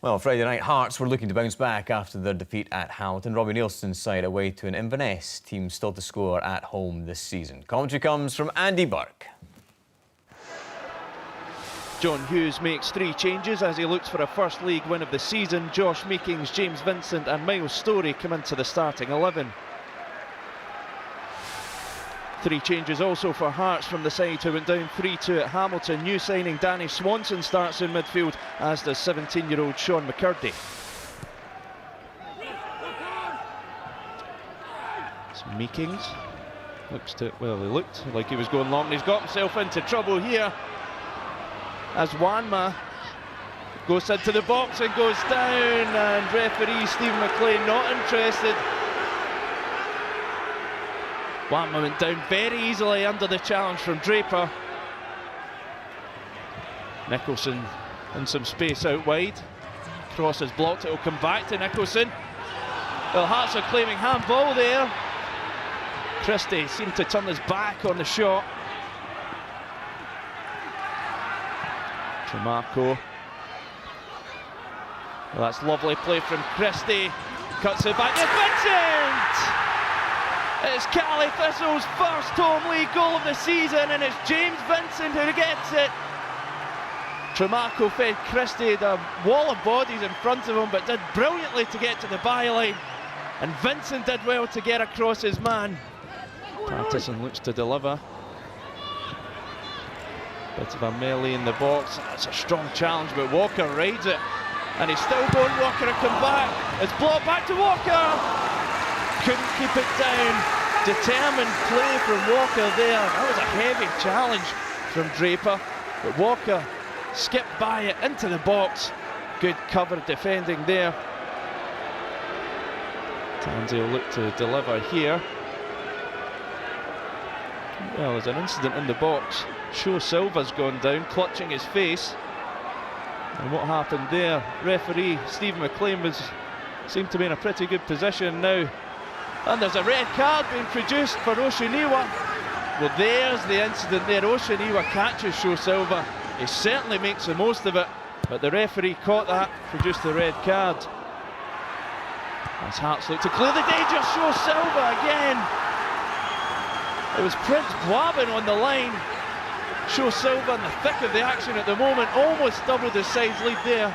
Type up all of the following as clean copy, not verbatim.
Well, Friday night, Hearts were looking to bounce back after their defeat at Hamilton. Robbie Nielsen's side away to an Inverness team still to score at home this season. Commentary comes from Andy Burke. John Hughes makes 3 changes as he looks for a first league win of the season. Josh Meekings, James Vincent and Miles Storey come into the starting 11. 3 changes also for Hearts from the side who went down 3-2 at Hamilton. New signing Danny Swanson starts in midfield, as does 17-year-old Sean McCurdy. So Meekings he looked like he was going long. He's got himself into trouble here as Wanma goes into the box and goes down, and referee Stephen McLean not interested. Wanma went down very easily under the challenge from Draper. Nicholson in some space out wide. Cross is blocked, it will come back to Nicholson. Well, Hearts are claiming handball there. Christie seemed to turn his back on the shot. Tremarco. Well, that's lovely play from Christie. Cuts it back to Vincent! It's Cali Thistle's first home league goal of the season, and it's James Vincent who gets it. Tremarco fed Christie the wall of bodies in front of him, but did brilliantly to get to the byline. And Vincent did well to get across his man. Pattison looks to deliver. Bit of a melee in the box. That's a strong challenge, but Walker rides it. And he's still going. Walker will come back. It's blocked back to Walker. Couldn't keep it down. Determined play from Walker there. That was a heavy challenge from Draper, but Walker skipped by it into the box. Good cover defending there. Tansey will look to deliver here. Well, there's an incident in the box. Sho Silva's gone down, clutching his face. And what happened there? Referee Stephen McLean seemed to be in a pretty good position now. And there's a red card being produced for Oshiniwa. Well, there's the incident there. Oshiniwa catches Sho Silva. He certainly makes the most of it, but the referee caught that, produced the red card. As Hearts look to clear the danger, Sho Silva again. It was Prince Blabbin on the line. Sho Silva in the thick of the action at the moment, almost doubled his side's lead there.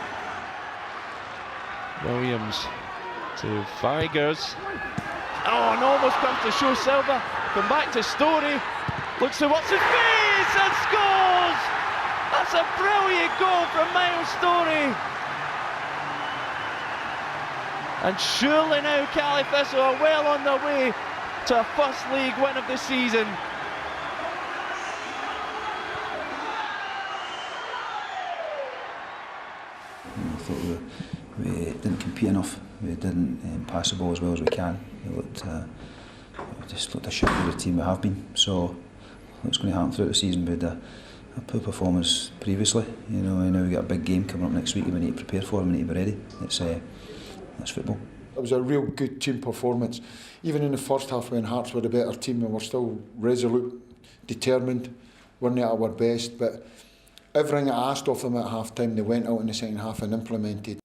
Williams to Vigers. Oh, and almost comes to Sho Silva. Come back to Storey. Looks to what's his face and scores! That's a brilliant goal from Miles Storey. And surely now Cali Thistle are well on their way to a first league win of the season. I thought we didn't compete enough. We didn't pass the ball as well as we can. We just looked a shit of the team we have been. So what's going to happen throughout the season? We had a poor performance previously. You know, and now we got a big game coming up next week. We need to prepare for it. We need to be ready. That's football. It was a real good team performance. Even in the first half, when Hearts were the better team, we were still resolute, determined, weren't at our best. But everything I asked of them at half time, they went out in the second half and implemented.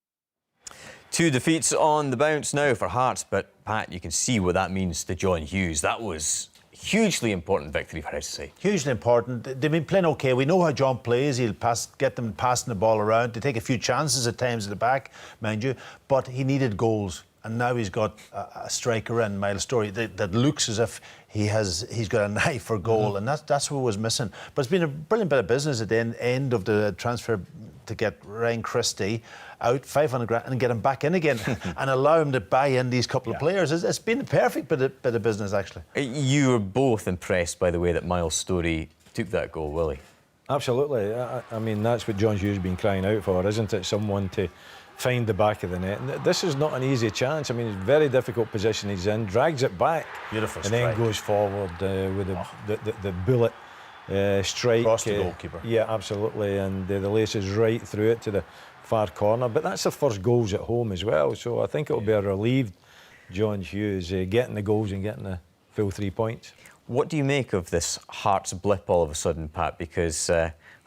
2 defeats on the bounce now for Hearts, but Pat, you can see what that means to John Hughes. That was a hugely important victory for his side. Hugely important. They've been playing okay. We know how John plays. He'll get them passing the ball around. They take a few chances at times at the back, mind you, but he needed goals. And now he's got a striker in, Miles Storey, that looks as if he's got a knife for goal, and that's what was missing. But it's been a brilliant bit of business at the end of the transfer to get Ryan Christie out, 500 grand, and get him back in again and allow him to buy in these couple of players. It's been a perfect bit of business, actually. You were both impressed by the way that Miles Storey took that goal, Willie. Absolutely. I mean, that's what John Hughes has been crying out for, isn't it? Someone to find the back of the net. And this is not an easy chance. I mean, it's a very difficult position he's in, drags it back, beautiful and strike. Then goes forward with the bullet strike. Across the goalkeeper. Yeah, absolutely, and the laces right through it to the far corner. But that's the first goals at home as well, so I think it'll be a relieved John Hughes getting the goals and getting the full 3 points. What do you make of this Hearts blip all of a sudden, Pat? Because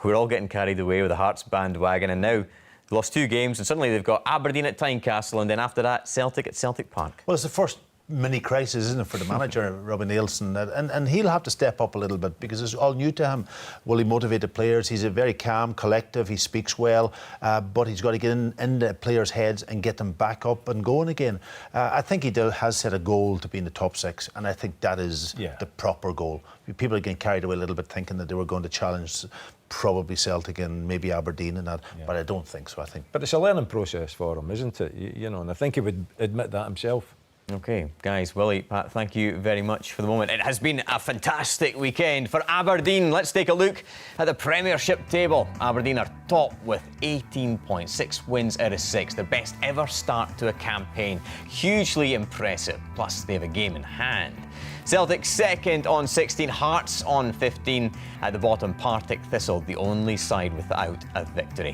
we're all getting carried away with the Hearts bandwagon, and now They lost 2 games, and suddenly they've got Aberdeen at Tynecastle, and then after that, Celtic at Celtic Park. Well, it's the first mini crisis, isn't it, for the manager, Robbie Nielsen, and he'll have to step up a little bit because it's all new to him. Will he motivate the players? He's a very calm, collective, he speaks well, but he's got to get in the players' heads and get them back up and going again. I think he has set a goal to be in the top 6, and I think that is the proper goal. People are getting carried away a little bit thinking that they were going to challenge probably Celtic and maybe Aberdeen and that, but I don't think so. But it's a learning process for him, isn't it? You know, and I think he would admit that himself. OK, guys, Willie, Pat, thank you very much for the moment. It has been a fantastic weekend for Aberdeen. Let's take a look at the Premiership table. Aberdeen are top with 18 points, 6 wins out of 6. Their best ever start to a campaign. Hugely impressive. Plus, they have a game in hand. Celtic second on 16, Hearts on 15. At the bottom, Partick Thistle, the only side without a victory.